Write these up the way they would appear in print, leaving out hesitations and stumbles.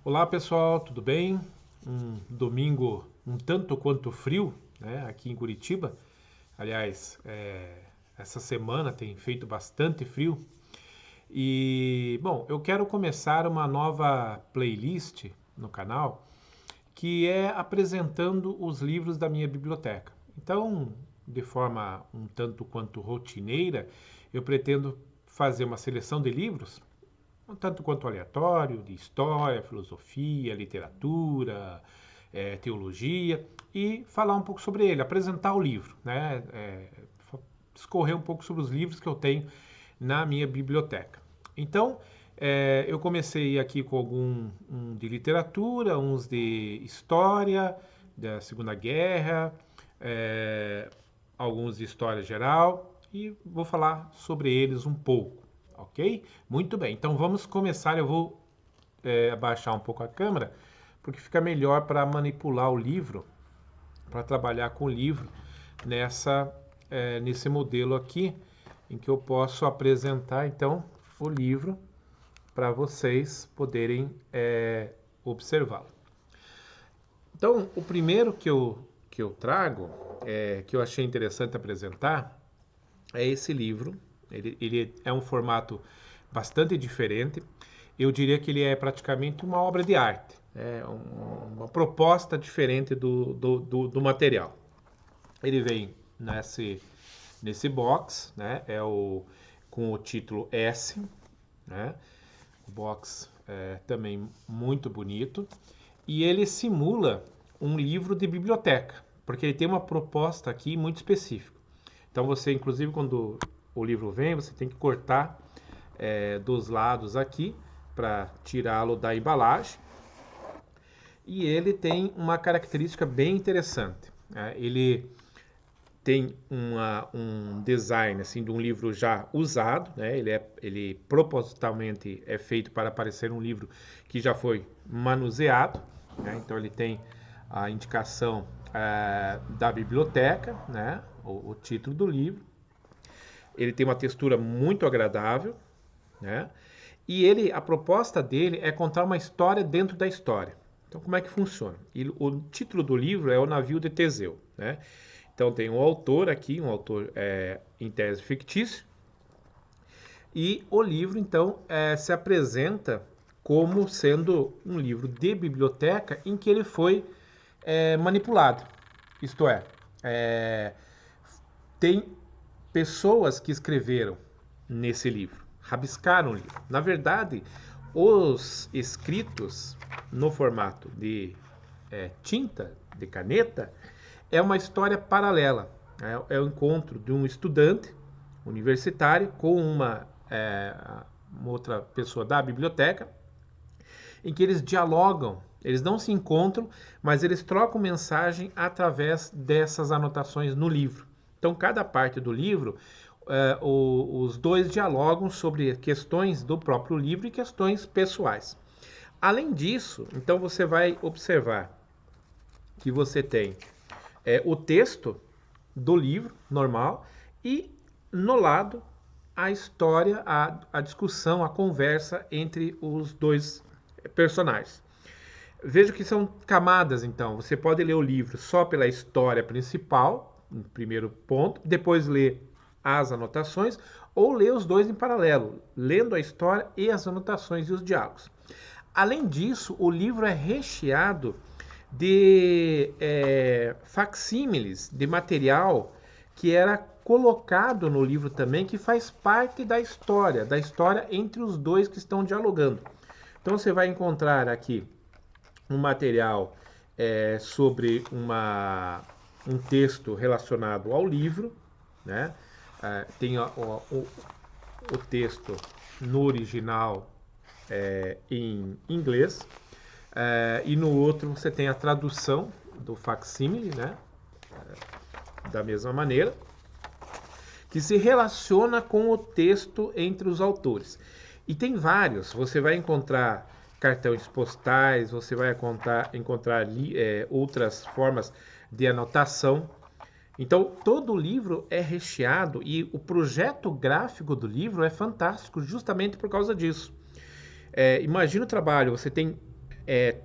Olá pessoal, tudo bem? Um domingo um tanto quanto frio, né, aqui em Curitiba. Aliás, essa semana tem feito bastante frio. E, bom, eu quero começar uma nova playlist no canal que é apresentando os livros da minha biblioteca. Então, de forma um tanto quanto rotineira, eu pretendo fazer uma seleção de livros um tanto quanto aleatório, de história, filosofia, literatura, teologia, e falar um pouco sobre ele, apresentar o livro, né? Discorrer um pouco sobre os livros que eu tenho na minha biblioteca. Então, eu comecei aqui com de literatura, uns de história, da Segunda Guerra, alguns de história geral, e vou falar sobre eles um pouco, ok? Muito bem, então vamos começar. Eu vou abaixar um pouco a câmera, porque fica melhor para manipular o livro, para trabalhar com o livro nesse modelo aqui, em que eu posso apresentar então o livro para vocês poderem observá-lo. Então, o primeiro que eu trago, que eu achei interessante apresentar, é esse livro. Ele é um formato bastante diferente. Eu diria que ele é praticamente uma obra de arte. É uma proposta diferente do material. Ele vem nesse box, né? Com o título S, né? O box é também muito bonito. E ele simula um livro de biblioteca, porque ele tem uma proposta aqui muito específica. Então você, inclusive, quando o livro vem, você tem que cortar dos lados aqui para tirá-lo da embalagem. E ele tem uma característica bem interessante. Ele tem um design assim de um livro já usado, né? Ele propositalmente é feito para parecer um livro que já foi manuseado, né? Então ele tem a indicação da biblioteca, né? O título do livro. Ele tem uma textura muito agradável, né? E a proposta dele é contar uma história dentro da história. Então, como é que funciona? O título do livro é O Navio de Teseu, né? Então, tem um autor aqui, um autor em tese fictício, e o livro, então, se apresenta como sendo um livro de biblioteca em que ele foi manipulado. Isto é, tem pessoas que escreveram nesse livro, rabiscaram o livro. Na verdade, os escritos no formato de tinta, de caneta, é uma história paralela. É o encontro de um estudante universitário com uma outra pessoa da biblioteca, em que eles dialogam, eles não se encontram, mas eles trocam mensagem através dessas anotações no livro. Então, cada parte do livro, os dois dialogam sobre questões do próprio livro e questões pessoais. Além disso, então você vai observar que você tem o texto do livro normal e no lado a história, a discussão, a conversa entre os dois personagens. Veja que são camadas, então. Você pode ler o livro só pela história principal, no primeiro ponto, depois ler as anotações, ou ler os dois em paralelo, lendo a história e as anotações e os diálogos. Além disso, o livro é recheado de facsímiles, de material que era colocado no livro também, que faz parte da história entre os dois que estão dialogando. Então você vai encontrar aqui um material sobre um texto relacionado ao livro, né? Tem o texto no original em inglês, e no outro você tem a tradução do facsímile, né? Da mesma maneira, que se relaciona com o texto entre os autores. E tem vários, você vai encontrar cartões postais, você vai encontrar outras formas de anotação. Então, todo o livro é recheado e o projeto gráfico do livro é fantástico justamente por causa disso. Imagina o trabalho, você tem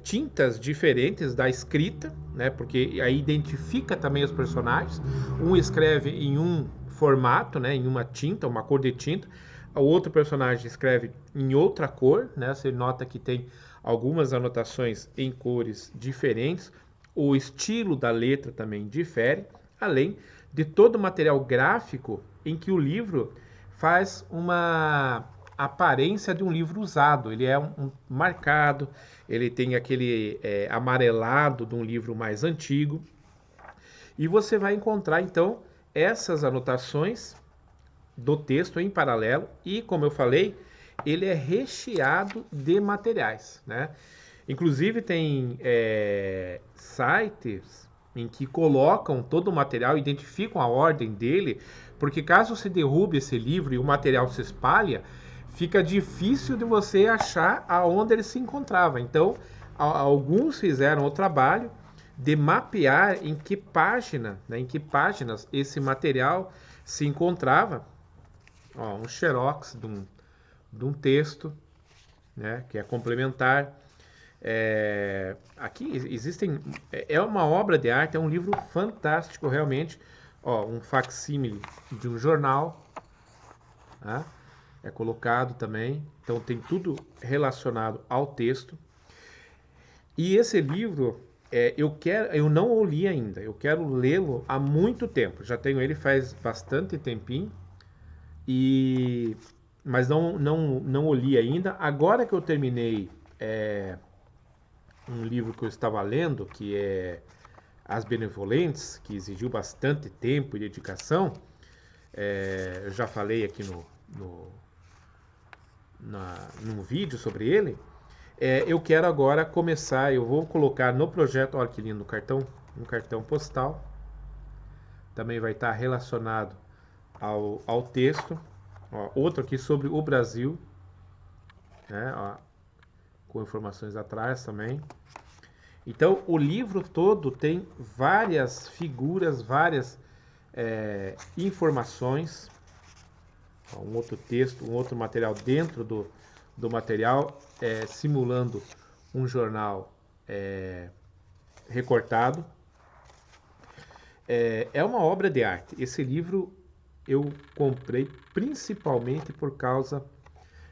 tintas diferentes da escrita, né? Porque aí identifica também os personagens. Um escreve em um formato, né? Em uma tinta, uma cor de tinta. O outro personagem escreve em outra cor, né? Você nota que tem algumas anotações em cores diferentes. O estilo da letra também difere, além de todo o material gráfico em que o livro faz uma aparência de um livro usado. Ele é um marcado, ele tem aquele amarelado de um livro mais antigo. E você vai encontrar então essas anotações do texto em paralelo e, como eu falei, ele é recheado de materiais, né? Inclusive tem sites em que colocam todo o material, identificam a ordem dele, porque caso se derrube esse livro e o material se espalha, fica difícil de você achar aonde ele se encontrava. Então, alguns fizeram o trabalho de mapear em que página, né, em que páginas esse material se encontrava. Ó, um xerox de um texto, né, que é complementar. Aqui existem. É uma obra de arte, é um livro fantástico, realmente. Ó, um facsímile de um jornal, tá? É colocado também. Então tem tudo relacionado ao texto. E esse livro, eu não o li ainda. Eu quero lê-lo há muito tempo. Já tenho ele faz bastante tempinho. Mas não o li ainda. Agora que eu terminei um livro que eu estava lendo, que é As Benevolentes, que exigiu bastante tempo e dedicação. Eu já falei aqui num vídeo sobre ele. Eu quero agora começar, eu vou colocar no projeto, olha que lindo, um cartão postal. Também vai estar relacionado ao texto. Ó, outro aqui sobre o Brasil, né? Ó, com informações atrás também. Então, o livro todo tem várias figuras, várias informações. Ó, um outro texto, um outro material dentro do material, simulando um jornal recortado. É uma obra de arte. Esse livro eu comprei principalmente por causa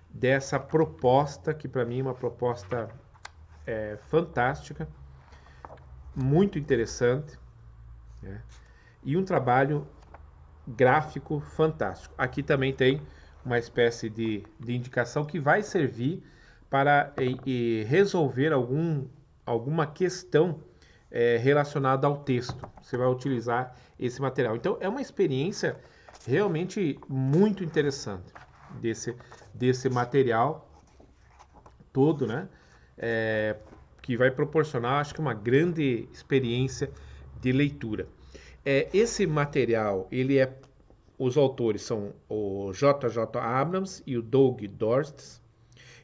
dessa proposta, que para mim é uma proposta fantástica, muito interessante, né? E um trabalho gráfico fantástico. Aqui também tem uma espécie de indicação que vai servir para resolver alguma questão relacionada ao texto. Você vai utilizar esse material. Então é uma experiência realmente muito interessante desse material todo, né? Que vai proporcionar, acho que, uma grande experiência de leitura. Esse material, os autores são o J.J. Abrams e o Doug Dorst.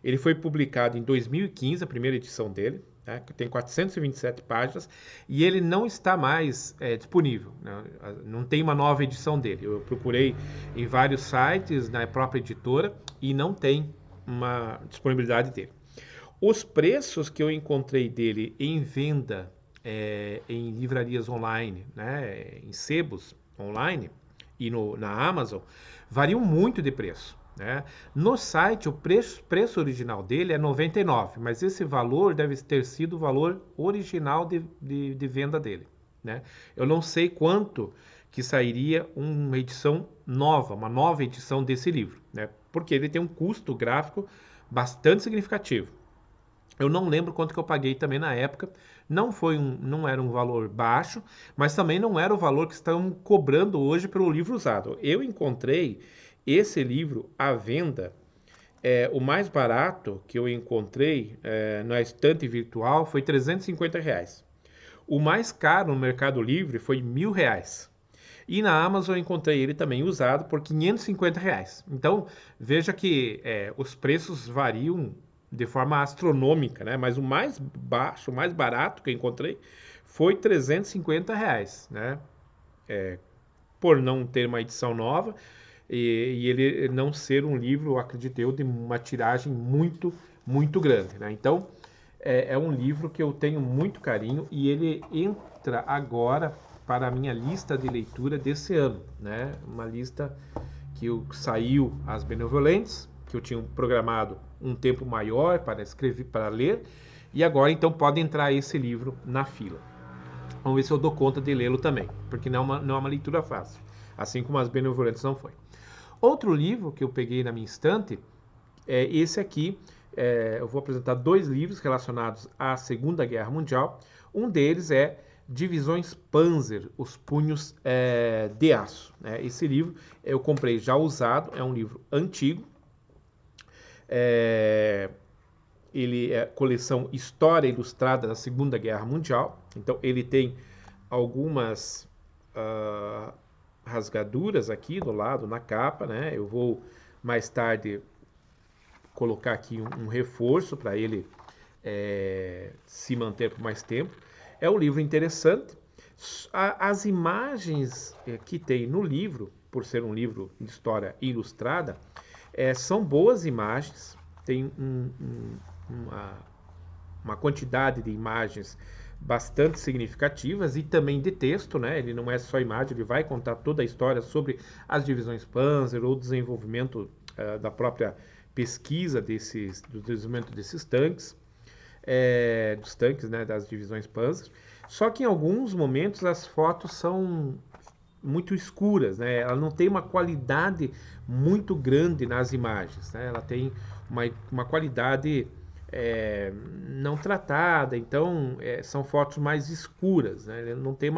Ele foi publicado em 2015, a primeira edição dele, né, que tem 427 páginas, e ele não está mais disponível, né? Não tem uma nova edição dele. Eu procurei em vários sites, na própria editora, e não tem uma disponibilidade dele. Os preços que eu encontrei dele em venda em livrarias online, né, em sebos online e na Amazon, variam muito de preço, né? No site, o preço original dele é R$ 99, mas esse valor deve ter sido o valor original de venda dele, né? Eu não sei quanto que sairia uma edição nova, uma nova edição desse livro, né? Porque ele tem um custo gráfico bastante significativo. Eu não lembro quanto que eu paguei também na época. Não era um valor baixo, mas também não era o valor que estão cobrando hoje pelo livro usado. Eu encontrei esse livro à venda. O mais barato que eu encontrei na estante virtual foi R$ 350. O mais caro no Mercado Livre foi R$ 1.000. E na Amazon eu encontrei ele também usado por R$ 550. Então, veja que os preços variam de forma astronômica, né? Mas o mais baixo, o mais barato que eu encontrei foi R$ 350, né? Por não ter uma edição nova e ele não ser um livro, acredito eu, de uma tiragem muito, muito grande, né? Então, é um livro que eu tenho muito carinho e ele entra agora para a minha lista de leitura desse ano, né? Uma lista que saiu As Benevolentes, que eu tinha programado um tempo maior para escrever, para ler, e agora então pode entrar esse livro na fila. Vamos ver se eu dou conta de lê-lo também, porque não é uma leitura fácil, assim como As Benevolentes não foi. Outro livro que eu peguei na minha estante é esse aqui. Eu vou apresentar 2 livros relacionados à Segunda Guerra Mundial. Um deles é Divisões Panzer, Os Punhos de Aço. Esse livro eu comprei já usado, é um livro antigo. Ele é coleção História Ilustrada da Segunda Guerra Mundial. Então ele tem algumas rasgaduras aqui do lado, na capa, né? Eu vou mais tarde colocar aqui um reforço para ele se manter por mais tempo. É um livro interessante. As imagens que tem no livro, por ser um livro de história ilustrada, são boas imagens. Tem uma quantidade de imagens bastante significativas e também de texto, né? Ele não é só imagem, ele vai contar toda a história sobre as divisões Panzer ou o desenvolvimento da própria pesquisa do desenvolvimento desses tanques, dos tanques, né, das divisões Panzer. Só que em alguns momentos as fotos são muito escuras, né? Ela não tem uma qualidade muito grande nas imagens, né? Ela tem uma qualidade não tratada, então são fotos mais escuras, né? Ele não tem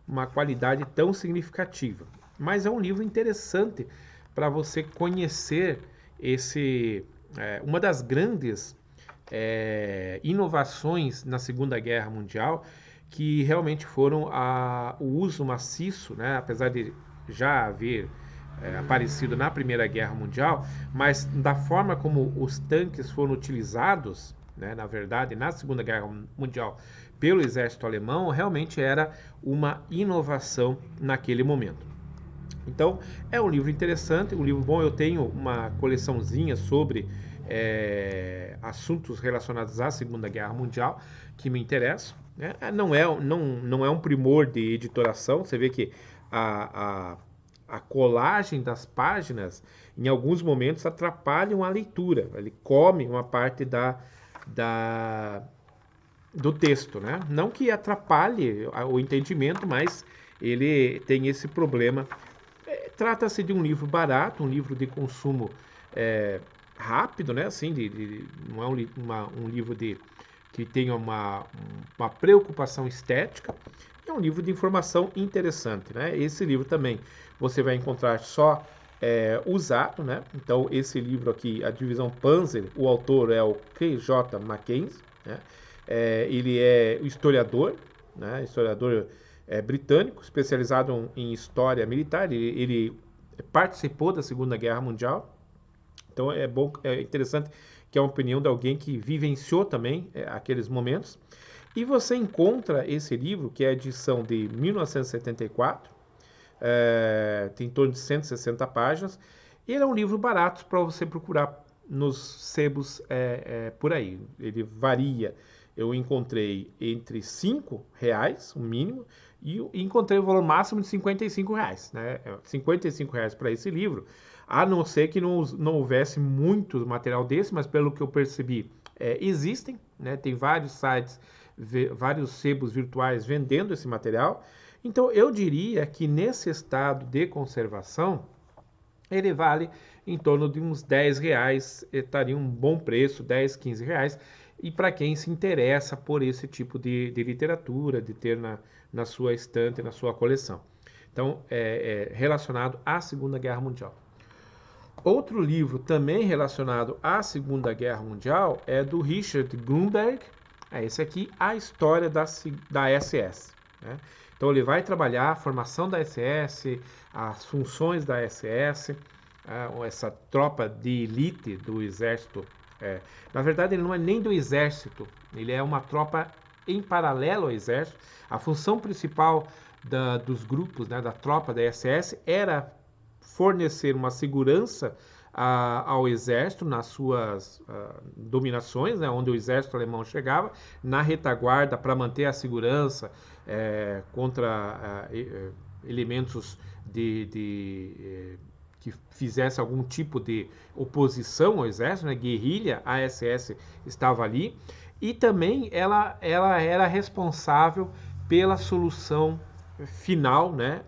uma qualidade tão significativa. Mas é um livro interessante para você conhecer uma das grandes inovações na Segunda Guerra Mundial, que realmente foram o uso maciço, né? Apesar de já haver aparecido na Primeira Guerra Mundial, mas da forma como os tanques foram utilizados, né, na verdade, na Segunda Guerra Mundial pelo exército alemão, realmente era uma inovação naquele momento. Então, é um livro interessante, um livro bom. Eu tenho uma coleçãozinha sobre assuntos relacionados à Segunda Guerra Mundial que me interessam, né? Não é um primor de editoração. Você vê que a colagem das páginas, em alguns momentos, atrapalham a leitura. Ele come uma parte do texto, né? Não que atrapalhe o entendimento, mas ele tem esse problema. Trata-se de um livro barato, um livro de consumo rápido, né? Assim, não é um livro que tenha uma preocupação estética. É um livro de informação interessante, né? Esse livro também você vai encontrar só usado, né? Então, esse livro aqui, A Divisão Panzer, o autor é o K.J. Mackenzie, né? Ele é historiador, né? Historiador britânico, especializado em história militar. Ele participou da Segunda Guerra Mundial. Então é interessante que é uma opinião de alguém que vivenciou também aqueles momentos. E você encontra esse livro, que é a edição de 1974, tem em torno de 160 páginas. Ele é um livro barato para você procurar nos sebos por aí. Ele varia. Eu encontrei entre R$5, o mínimo, e encontrei o valor máximo de R$55, né? R$55 para esse livro, a não ser que não houvesse muito material desse, mas pelo que eu percebi, existem, né? Tem vários sites, vários sebos virtuais vendendo esse material. Então eu diria que nesse estado de conservação, ele vale em torno de uns R$10, estaria um bom preço, R$10, R$15. E para quem se interessa por esse tipo de literatura, de ter na sua estante, na sua coleção. Então, relacionado à Segunda Guerra Mundial. Outro livro também relacionado à Segunda Guerra Mundial é do Richard Grunberg. Esse aqui, A História da SS. Né? Então, ele vai trabalhar a formação da SS, as funções da SS, essa tropa de elite do exército. Na verdade, ele não é nem do exército, ele é uma tropa em paralelo ao exército. A função principal dos grupos, né, da tropa da SS era fornecer uma segurança ao exército nas suas dominações, né, onde o exército alemão chegava, na retaguarda para manter a segurança contra elementos que fizesse algum tipo de oposição ao exército, né, guerrilha. A SS estava ali, e também ela era responsável pela solução final, né,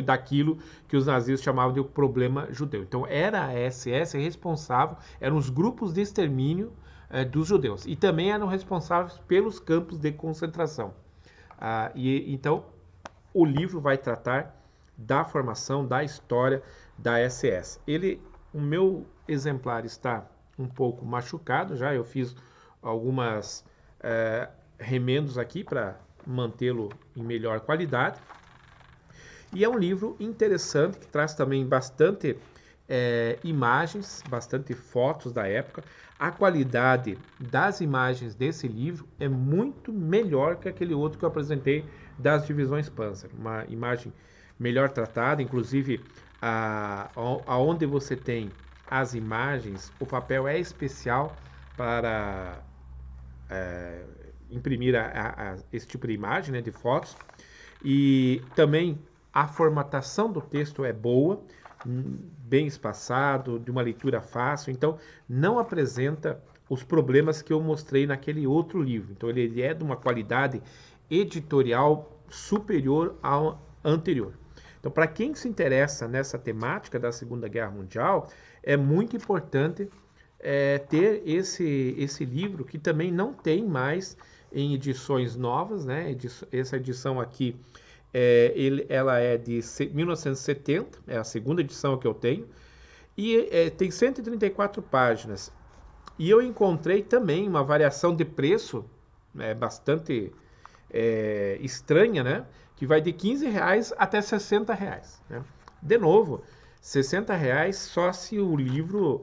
daquilo que os nazistas chamavam de problema judeu. Então era a SS responsável, eram os grupos de extermínio dos judeus, e também eram responsáveis pelos campos de concentração. Então o livro vai tratar da formação, da história da SS. O meu exemplar está um pouco machucado já, eu fiz algumas remendos aqui para mantê-lo em melhor qualidade. E é um livro interessante, que traz também bastante imagens, bastante fotos da época. A qualidade das imagens desse livro é muito melhor que aquele outro que eu apresentei das divisões Panzer. Uma imagem melhor tratada, inclusive aonde você tem as imagens, o papel é especial para imprimir esse tipo de imagem, né, de fotos. E também a formatação do texto é boa, bem espaçado, de uma leitura fácil, então não apresenta os problemas que eu mostrei naquele outro livro. Então ele é de uma qualidade editorial superior ao anterior. Então, para quem se interessa nessa temática da Segunda Guerra Mundial, é muito importante ter esse livro, que também não tem mais em edições novas, né? Essa edição aqui, ela é de 1970, é a segunda edição que eu tenho, e tem 134 páginas. E eu encontrei também uma variação de preço bastante estranha, né? Que vai de R$15 até R$60. Né? De novo, R$60 só se o livro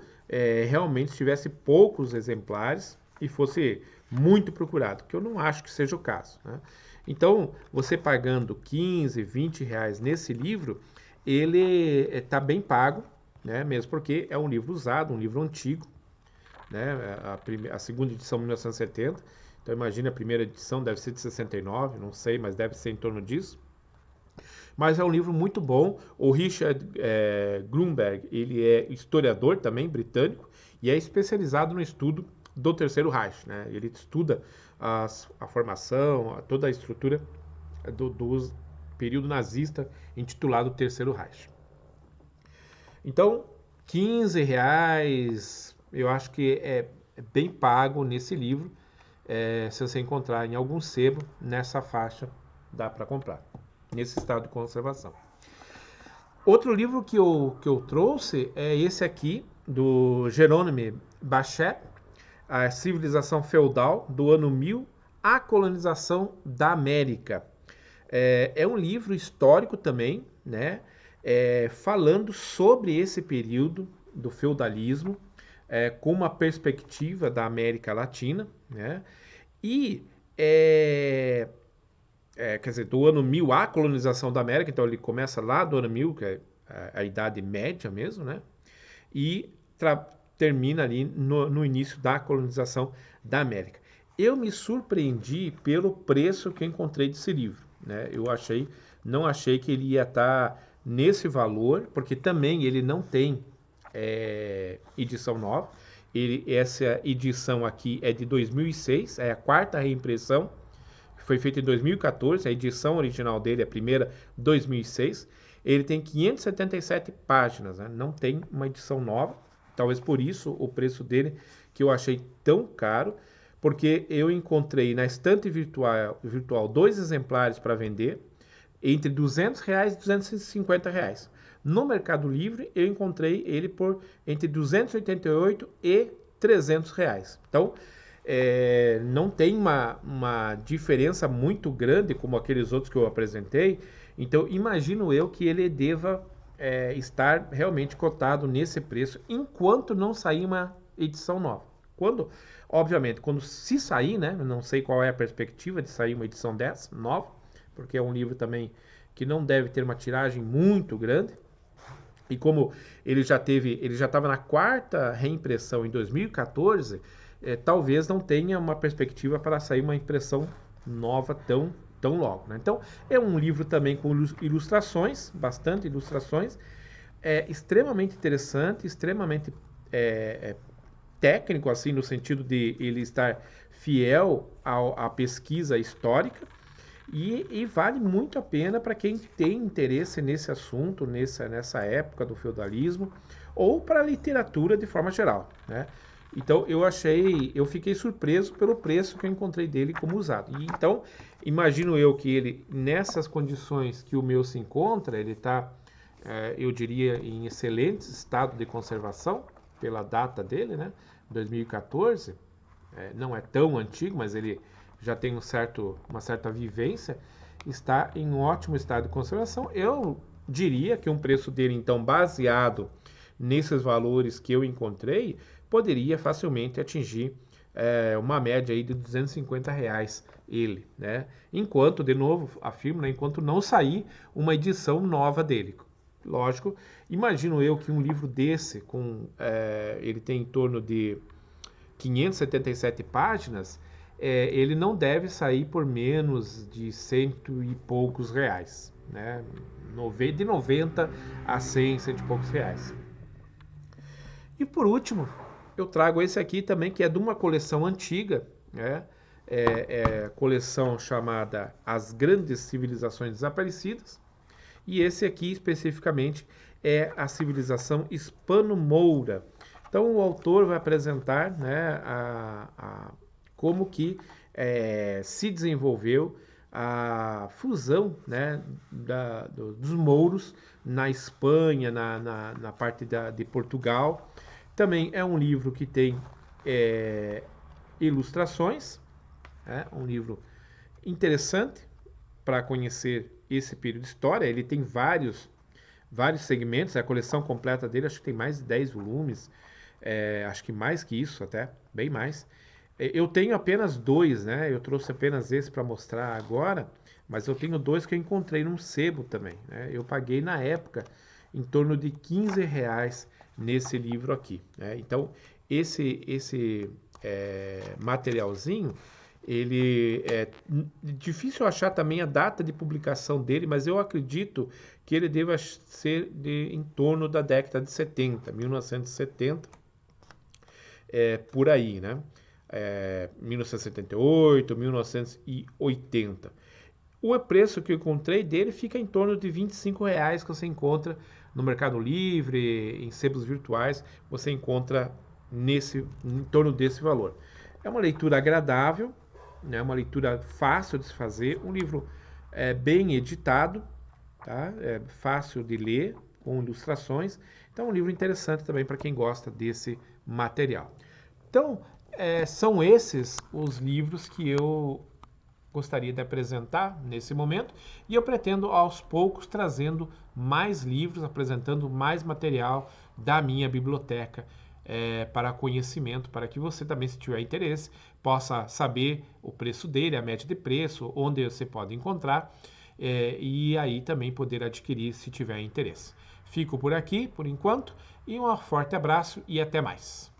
realmente tivesse poucos exemplares e fosse muito procurado, que eu não acho que seja o caso. Né? Então, você pagando R$15, R$20 nesse livro, ele está bem pago, né? Mesmo porque é um livro usado, um livro antigo, né? A segunda edição, 1970. Então, imagina, a primeira edição deve ser de 69, não sei, mas deve ser em torno disso. Mas é um livro muito bom. O Richard Grunberg, ele é historiador também, britânico, e é especializado no estudo do Terceiro Reich. Né? Ele estuda a formação, toda a estrutura do período nazista, intitulado Terceiro Reich. Então, R$15, eu acho que é bem pago nesse livro. Se você encontrar em algum sebo, nessa faixa, dá para comprar, nesse estado de conservação. Outro livro que eu trouxe é esse aqui, do Jerônimo Bachet, A Civilização Feudal, do ano 1000, A Colonização da América. É um livro histórico também, né? Falando sobre esse período do feudalismo, com uma perspectiva da América Latina, né? E, quer dizer, do ano 1000, a colonização da América, então ele começa lá do ano 1000, que é a Idade Média mesmo, né? E termina ali no início da colonização da América. Eu me surpreendi pelo preço que eu encontrei desse livro, né? Não achei que ele ia estar nesse valor, porque também ele não tem edição nova. Essa edição aqui é de 2006, é a quarta reimpressão, foi feita em 2014, a edição original dele, a primeira, 2006. Ele tem 577 páginas, né? Não tem uma edição nova, talvez por isso o preço dele, que eu achei tão caro, porque eu encontrei na estante virtual 2 exemplares para vender, entre R$200 e R$250. No Mercado Livre, eu encontrei ele por entre R$288 e R$300. Então, não tem uma diferença muito grande como aqueles outros que eu apresentei. Então, imagino eu que ele deva estar realmente cotado nesse preço, enquanto não sair uma edição nova. Obviamente, quando se sair, né? Eu não sei qual é a perspectiva de sair uma edição dessa, nova, porque é um livro também que não deve ter uma tiragem muito grande. E como ele já estava na 4ª reimpressão em 2014, talvez não tenha uma perspectiva para sair uma impressão nova tão logo, né? Então, é um livro também com ilustrações, bastante ilustrações, extremamente interessante, extremamente técnico, assim, no sentido de ele estar fiel à pesquisa histórica, e vale muito a pena para quem tem interesse nesse assunto, nessa época do feudalismo, ou para a literatura de forma geral, né? Então eu fiquei surpreso pelo preço que eu encontrei dele como usado. E então, imagino eu que ele, nessas condições que o meu se encontra, ele está, eu diria, em excelente estado de conservação, pela data dele, né? 2014, não é tão antigo, mas ele já tem uma certa vivência, está em um ótimo estado de conservação. Eu diria que um preço dele, então, baseado nesses valores que eu encontrei, poderia facilmente atingir uma média aí de R$ 250 ele, né? Enquanto, de novo, afirmo, né, enquanto não sair uma edição nova dele. Lógico, imagino eu que um livro desse, ele tem em torno de 577 páginas, ele não deve sair por menos de cento e poucos reais, né? De 90 a 100, cento e poucos reais. E por último, eu trago esse aqui também, que é de uma coleção antiga, né? Coleção chamada As Grandes Civilizações Desaparecidas, e esse aqui especificamente é a civilização hispano-moura. Então o autor vai apresentar, né, como que se desenvolveu a fusão, né, dos mouros na Espanha, na parte de Portugal. Também é um livro que tem ilustrações, um livro interessante para conhecer esse período de história. Ele tem vários segmentos, a coleção completa dele acho que tem mais de 10 volumes, acho que mais que isso até, bem mais. Eu tenho apenas 2, né? Eu trouxe apenas esse para mostrar agora, mas eu tenho 2 que eu encontrei num sebo também, né? Eu paguei na época em torno de R$ 15 nesse livro aqui, né? Então, esse materialzinho, ele é difícil achar também a data de publicação dele, mas eu acredito que ele deva ser em torno da década de 70, 1970, por aí, né? 1978, 1980. O preço que eu encontrei dele fica em torno de R$ 25 que você encontra no Mercado Livre, em sebos virtuais, você encontra em torno desse valor. É uma leitura agradável, né? Uma leitura fácil de se fazer, um livro bem editado, tá? Fácil de ler, com ilustrações. Então é um livro interessante também para quem gosta desse material. Então, são esses os livros que eu gostaria de apresentar nesse momento, e eu pretendo aos poucos trazendo mais livros, apresentando mais material da minha biblioteca para conhecimento, para que você também, se tiver interesse, possa saber o preço dele, a média de preço, onde você pode encontrar, e aí também poder adquirir se tiver interesse. Fico por aqui, por enquanto, e um forte abraço e até mais.